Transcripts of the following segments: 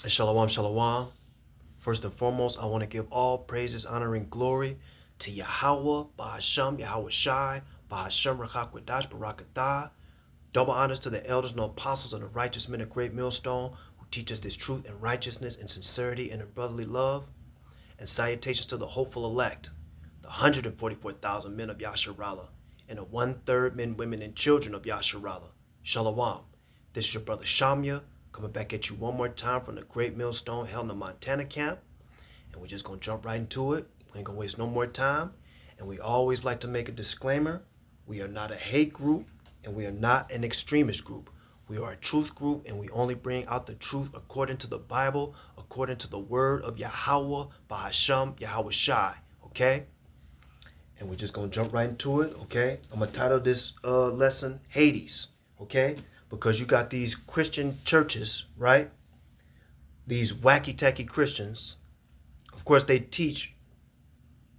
And shalom, shalom. First and foremost, I want to give all praises, honor, and glory to Yahweh, Bahasham, Yahweh Shai, Bahasham, Rakakwadash, Barakatah. Double honors to the elders and apostles and the righteous men of great millstone who teach us this truth and righteousness and sincerity and in brotherly love. And salutations to the hopeful elect, the 144,000 men of Yasharallah, and the one-third men, women, and children of Yasharallah. Shalom. This is your brother Shamya, coming back at you one more time from the Great Millstone held in the Montana camp. And we're just going to jump right into it. We ain't going to waste no more time. And we always like to make a disclaimer. We are not a hate group, and we are not an extremist group. We are a truth group, and we only bring out the truth according to the Bible, according to the word of Yahweh, Bahasham, Yahweh Shai. Okay? And we're just going to jump right into it. Okay? I'm going to title this lesson Hades. Okay? Because you got these Christian churches, right? These wacky-tacky Christians. Of course, they teach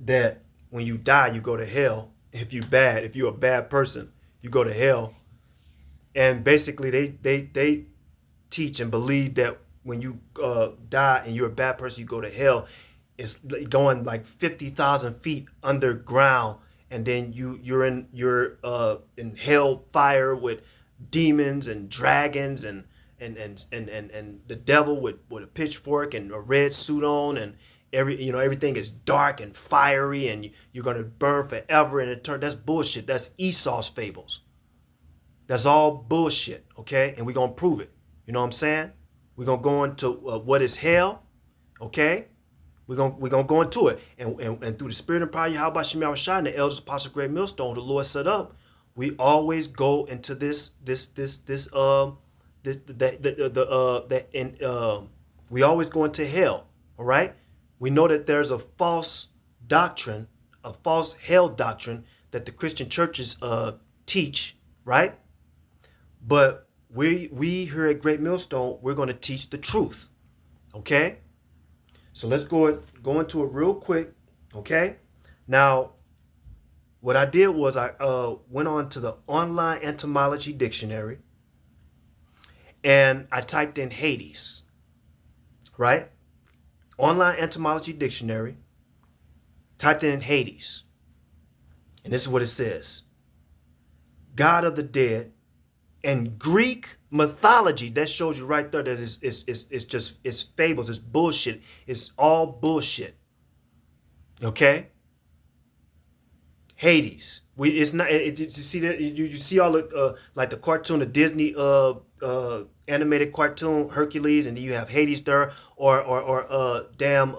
that when you die, you go to hell. If you're a bad person, you go to hell. And basically, they teach and believe that when you die and you're a bad person, you go to hell. It's going like 50,000 feet underground, and then you're in hell fire with demons and dragons and the devil with a pitchfork and a red suit on, and everything is dark and fiery, and you're gonna burn forever. And that's bullshit. That's Esau's fables. That's all bullshit, okay? And we're going to prove it. You know what I'm saying? We're going to go into what is hell, okay? We're gonna go into it. And through the spirit and power of Yahweh Shemel Shai and the elders, apostle, great millstone, the Lord set up, we always go into we always go into hell, all right? We know that there's a false doctrine, a false hell doctrine that the Christian churches teach, right? But we here at Great Millstone, we're going to teach the truth. Okay? So let's go into it real quick. Okay? Now, what I did was I went on to the online etymology dictionary and I typed in Hades. Right? Online etymology dictionary, typed in Hades. And this is what it says: God of the dead. And Greek mythology, that shows you right there that it's fables, it's bullshit, it's all bullshit. Okay? Hades. It's not. You see that you see all the like the cartoon, the Disney animated cartoon Hercules, and then you have Hades there, or damn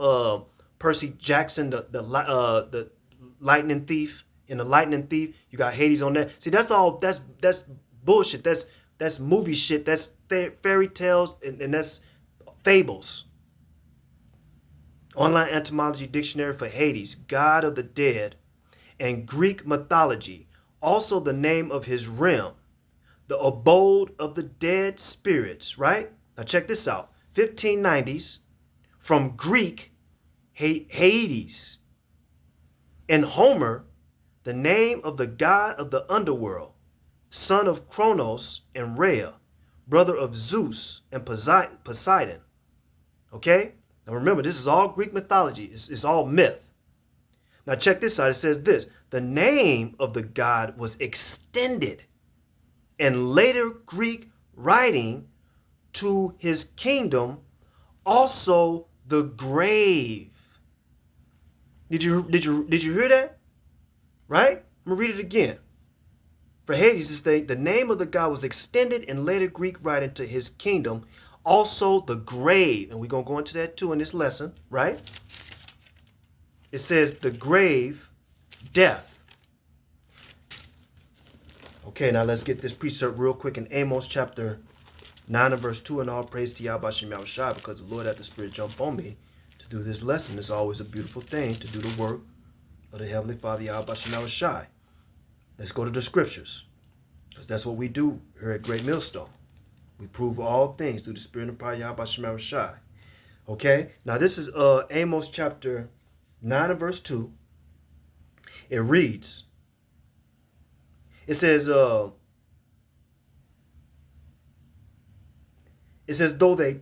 Percy Jackson, the lightning thief. In the lightning thief, you got Hades on that. See, that's bullshit. That's movie shit. That's fairy tales, and that's fables. Online etymology dictionary for Hades, god of the dead, and Greek mythology, also the name of his realm, the abode of the dead spirits, right? Now check this out. 1590s, from Greek, Hades. In Homer, the name of the god of the underworld, son of Kronos and Rhea, brother of Zeus and Poseidon. Okay? Now remember, this is all Greek mythology. It's all myth. Now check this out. It says this: the name of the god was extended in later Greek writing to his kingdom, also the grave. Did you hear that? Right? I'm gonna read it again. For Hades, the name of the god was extended in later Greek writing to his kingdom, also the grave. And we're going to go into that too in this lesson, right? It says the grave, death. Okay, now let's get this precept real quick in Amos chapter 9 and verse 2. And all praise to Yahweh Shem Shai, because the Lord had the Spirit jump on me to do this lesson. It's always a beautiful thing to do the work of the Heavenly Father, Yahweh Shem Shai. Let's go to the scriptures, because that's what we do here at Great Millstone. We prove all things through the Spirit and power of Yahweh Shema Shai. Okay? Now this is Amos chapter 9 and verse 2. It reads, it says, though they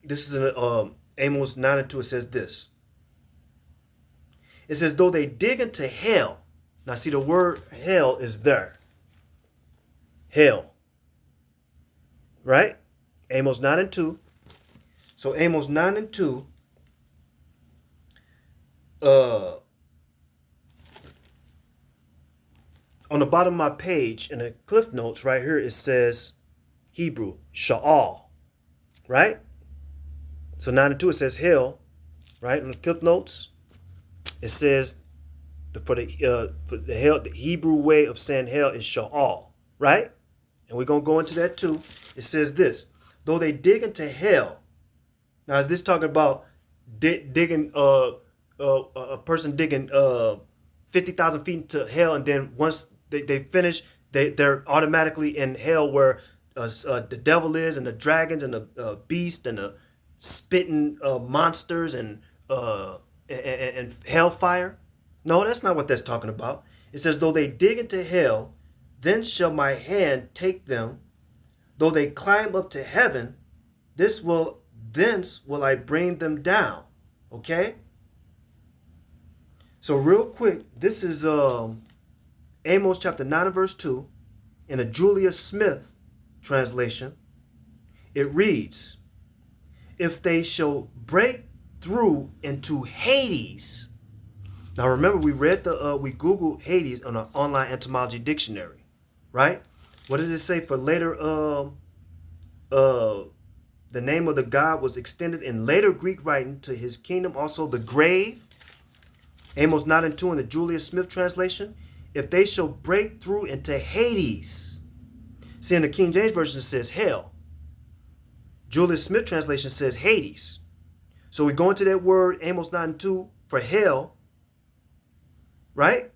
This is in Amos 9 and 2. It says this. It says, though they dig into hell. Now see, the word hell is there. Hell. Right? Amos 9 and 2. So Amos 9 and 2. On the bottom of my page in the Cliff Notes right here, it says Hebrew, Sha'al, right? So 9 and 2, it says hell, right? In the Cliff Notes, it says for the hell, the Hebrew way of saying hell is Sha'al, right? And we're going to go into that too. It says this, though they dig into hell. Now, is this talking about digging, a person digging 50,000 feet into hell, and then once they finish, they're automatically in hell where the devil is, and the dragons, and the beast, and the spitting monsters, and hellfire? No, that's not what that's talking about. It says, though they dig into hell, then shall my hand take them. Though they climb up to heaven, thence will I bring them down. Okay? So real quick, this is Amos chapter 9 and verse 2 in the Julia Smith translation. It reads, if they shall break through into Hades. Now remember, we Googled Hades on an online etymology dictionary, right? What did it say for later? The name of the god was extended in later Greek writing to his kingdom, also the grave. Amos 9 and 2 in the Julia Smith translation. If they shall break through into Hades. See, in the King James Version it says hell. Julia Smith translation says Hades. So we go into that word, Amos 9 and 2, for hell. Right?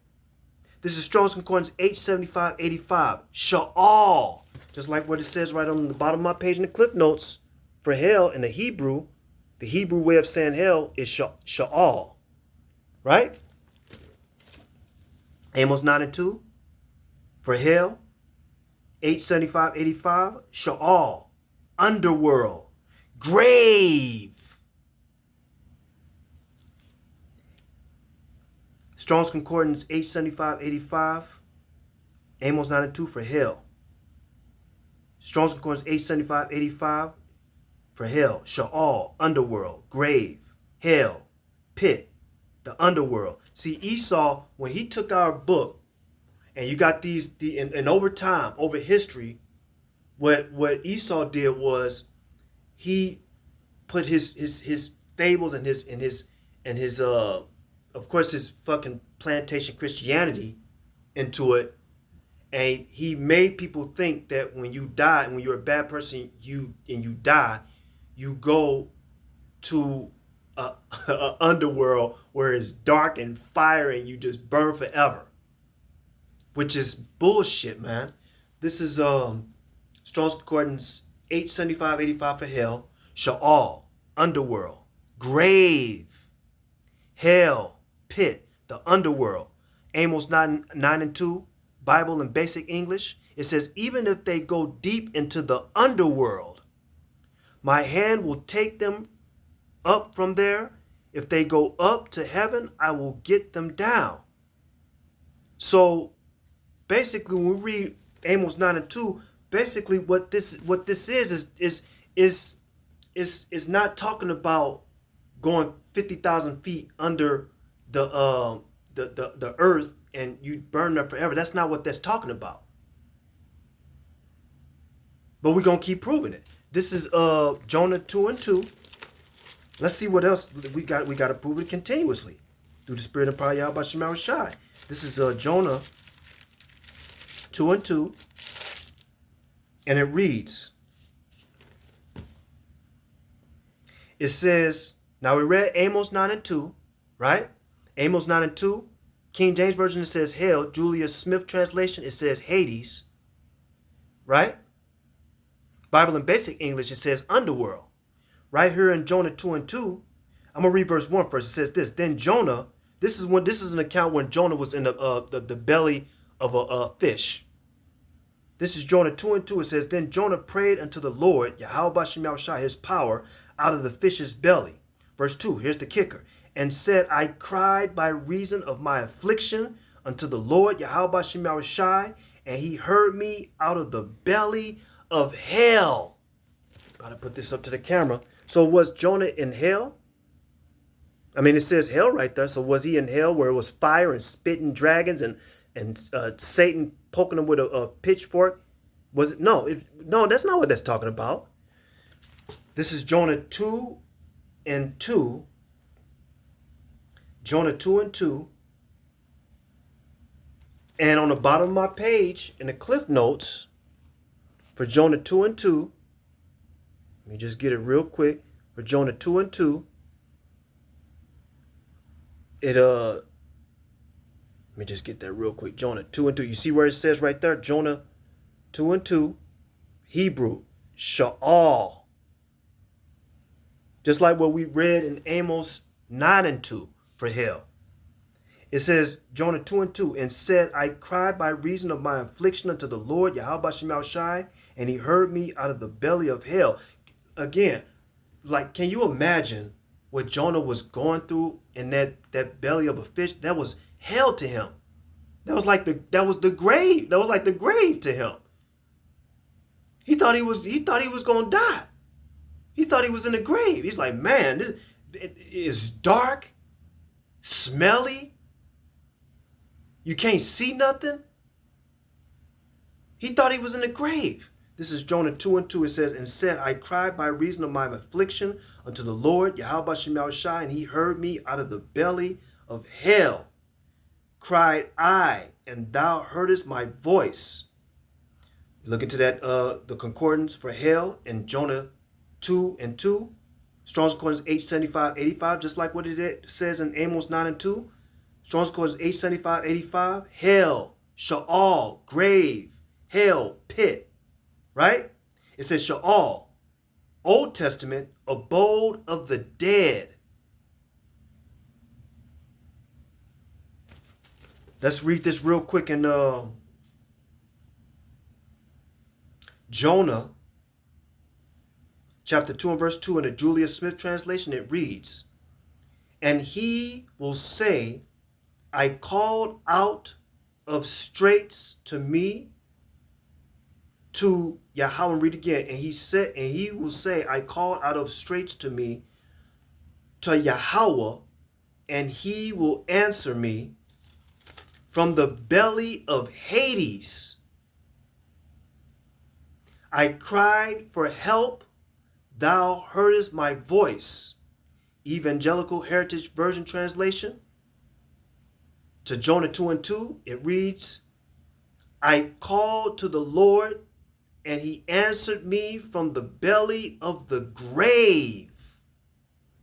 This is Strong's Concordance H7585. Sha'al. Just like what it says right on the bottom of my page in the Cliff Notes. For hell in the Hebrew way of saying hell is Sha'al. Right? Amos 9 and 2. For hell, H7585, Sha'al, underworld, grave. Strong's Concordance H7585, Amos 9 and 2 for hell. Strong's Concordance H7585 for hell, Sha'al, underworld, grave, hell, pit, the underworld. See, Esau, when he took our book, and you got and over time, over history, what Esau did was he put his fables and his of course his fucking plantation Christianity into it, and he made people think that when you die and when you're a bad person, you die, you go to a underworld where it's dark and fire and you just burn forever, which is bullshit, man. This is Strong's Concordance H7585 for hell, Sha'al, underworld, grave, hell, pit, the underworld. Amos 9 and 2, Bible in basic English. It says, even if they go deep into the underworld, my hand will take them up from there. If they go up to heaven, I will get them down. So basically, when we read Amos 9 and 2, basically what this is not talking about going 50,000 feet under the earth and you burn there forever. That's not what that's talking about. But we're gonna keep proving it. This is Jonah 2 and 2. Let's see what else we got. We got to prove it continuously through the Spirit and power of Yahweh Shema Shai. This is Jonah 2 and 2, and it reads. It says, now we read Amos 9 and 2, right? Amos 9 and 2. King James Version, it says hell. Julia Smith translation, it says Hades, right? Bible in basic English, it says underworld. Right here in Jonah 2 and 2, I'm going to read verse 1 first. It says this, then Jonah, this is an account when Jonah was in the belly of a fish. This is Jonah 2:2. It says, then Jonah prayed unto the Lord, Yahweh Bashem Yahushua, his power, out of the fish's belly. Verse 2, here's the kicker. And said, I cried by reason of my affliction unto the Lord, Yahweh Bashem Yahushua, and he heard me out of the belly of hell. Gotta put this up to the camera. So was Jonah in hell? I mean, it says hell right there. So was he in hell where it was fire and spitting dragons and Satan poking him with a pitchfork? Was it? No, no, that's not what that's talking about. This is Jonah 2:2. Jonah 2:2. And on the bottom of my page in the Cliff Notes for Jonah 2:2, let me just get it real quick. For Jonah 2:2, let me just get that real quick. Jonah 2:2. You see where it says right there? Jonah 2:2, Hebrew, Sha'al. Just like what we read in Amos 9:2 for hell. It says, Jonah 2:2, and said, I cried by reason of my affliction unto the Lord, Yahweh Bashem Yahushua, and he heard me out of the belly of hell. Again, like, can you imagine what Jonah was going through in that belly of a fish? That was hell to him. That was the grave. That was like the grave to him. He thought he was gonna die. He thought he was in the grave. He's like, man, it is dark, smelly. You can't see nothing. He thought he was in the grave. This is Jonah 2:2. It says, and said, I cried by reason of my affliction unto the Lord, Yahweh Bashem Yahushua, and he heard me out of the belly of hell. Cried I, and thou heardest my voice. Look into that, the concordance for hell in Jonah 2:2. Strong's Concordance 875-85, just like what it says in Amos 9:2. Strong's Concordance 875-85. Hell, Sha'al, grave, hell, pit. Right? It says Sha'al, Old Testament, abode of the dead. Let's read this real quick in Jonah chapter 2 and verse 2 in the Julius Smith translation. It reads, and he will say, I called out of straits to me, to Yahweh. Read again. And he will say, I called out of straits to me, to Yahweh, and he will answer me from the belly of Hades. I cried for help, thou heardest my voice. Evangelical Heritage Version translation. To Jonah 2:2, it reads, I called to the Lord, and he answered me from the belly of the grave.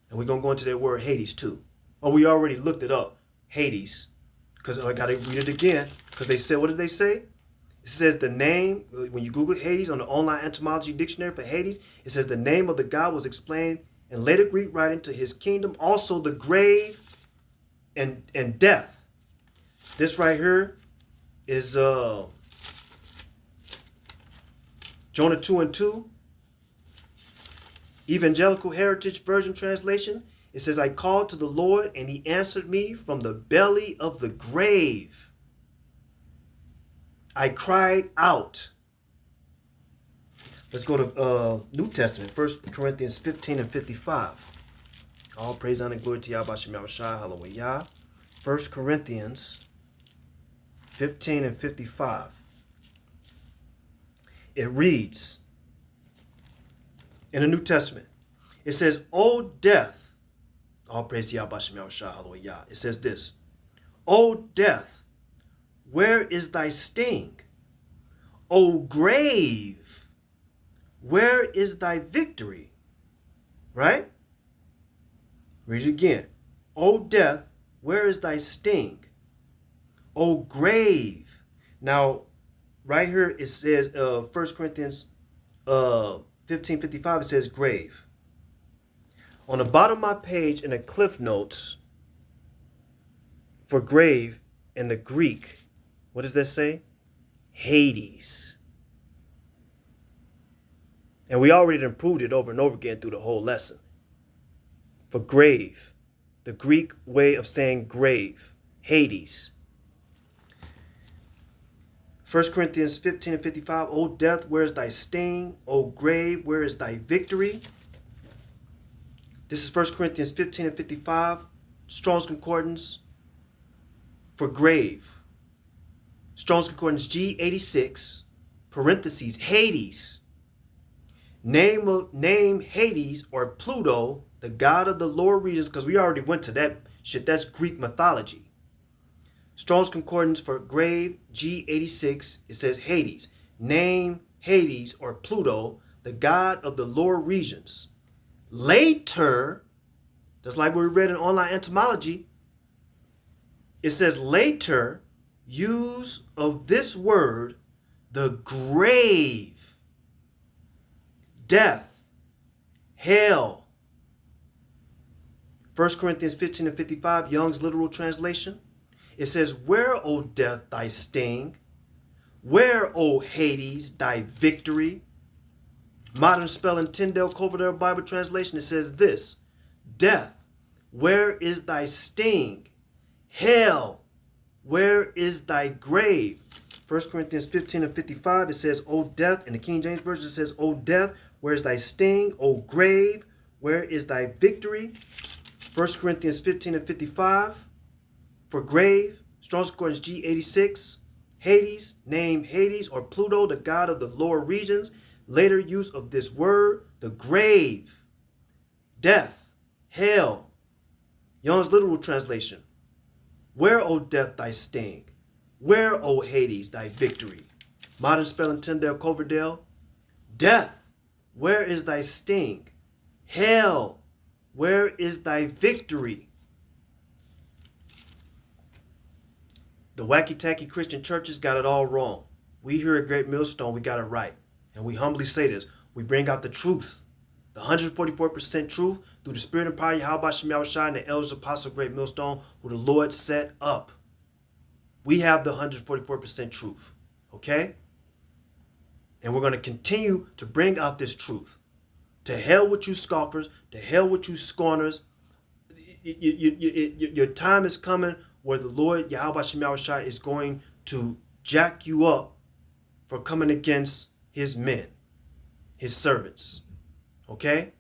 And we're going to go into that word Hades too. Oh, we already looked it up, Hades. Because I got to read it again. Because they said, what did they say? It says the name, when you Google Hades on the online etymology dictionary for Hades, it says the name of the god was explained in later Greek writing to his kingdom, also the grave and death. This right here is Jonah 2:2, Evangelical Heritage Version translation. It says, I called to the Lord, and he answered me from the belly of the grave. I cried out. Let's go to New Testament, 1 Corinthians 15:55. All praise, honor, and glory to Yahweh Bashem Yahushua, hallelujah. 1 Corinthians 15:55. It reads in the New Testament, it says, O death, all praise to Yahweh Bashem Yahushua, hallelujah. It says this, O death, where is thy sting? O grave, where is thy victory? Right? Read it again. O death, where is thy sting? O grave. Now, right here it says, 1 Corinthians 15:55, it says grave. On the bottom of my page in the Cliff Notes for grave in the Greek, what does that say? Hades. And we already done proved it over and over again through the whole lesson. For grave, the Greek way of saying grave, Hades. 1 Corinthians 15 and 55, O death, where is thy sting? O grave, where is thy victory? This is 1 Corinthians 15 and 55, Strong's Concordance for grave. Strong's Concordance G86, parentheses, Hades. Name Hades or Pluto, the god of the lower regions, because we already went to that shit. That's Greek mythology. Strong's Concordance for grave G86, it says Hades. Name Hades or Pluto, the god of the lower regions. Later, just like we read in online entomology, it says later, use of this word, the grave, death, hell. 1 Corinthians 15 and 55, Young's literal translation. It says, where, O death, thy sting? Where, O Hades, thy victory? Modern spelling, Tyndale Coverdale Bible translation, it says this, death, where is thy sting? Hell, where is thy grave? 1 Corinthians 15 and 55, it says, O death, in the King James Version, it says, O death, where is thy sting? O grave, where is thy victory? 1 Corinthians 15 and 55, for grave, Strong's Concordance G86, Hades, name Hades or Pluto, the god of the lower regions. Later use of this word, the grave, death, hell. Young's literal translation. Where, O death, thy sting? Where, O Hades, thy victory? Modern spelling, Tyndale Coverdale. Death, where is thy sting? Hell, where is thy victory? The wacky-tacky Christian churches got it all wrong. We here at Great Millstone, we got it right. And we humbly say this. We bring out the truth, the 144% truth through the spirit and power of Yahweh Shem Yahushua and the elders apostle of Great Millstone who the Lord set up. We have the 144% truth, okay? And we're going to continue to bring out this truth. To hell with you scoffers, to hell with you scorners. Your time is coming where the Lord Yahweh Shem Yahushua is going to jack you up for coming against his men, his servants. Okay?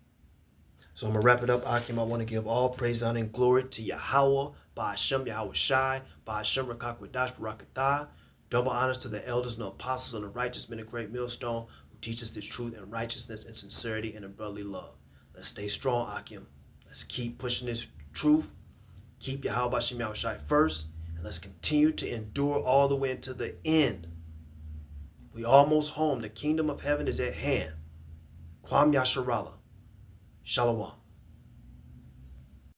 So I'm going to wrap it up, Akim. I want to give all praise, honor, and glory to Yahweh, Ba'ashem Yahweh Shai, Ba'ashem Rakakwadash Barakatah. Double honors to the elders and the apostles and the righteous men of Great Millstone who teach us this truth and righteousness and sincerity and in brotherly love. Let's stay strong, Akim. Let's keep pushing this truth. Keep Yahweh Shem Yahushua first, and let's continue to endure all the way into the end. We almost home. The kingdom of heaven is at hand. Kwam Yasharallah. Shalom.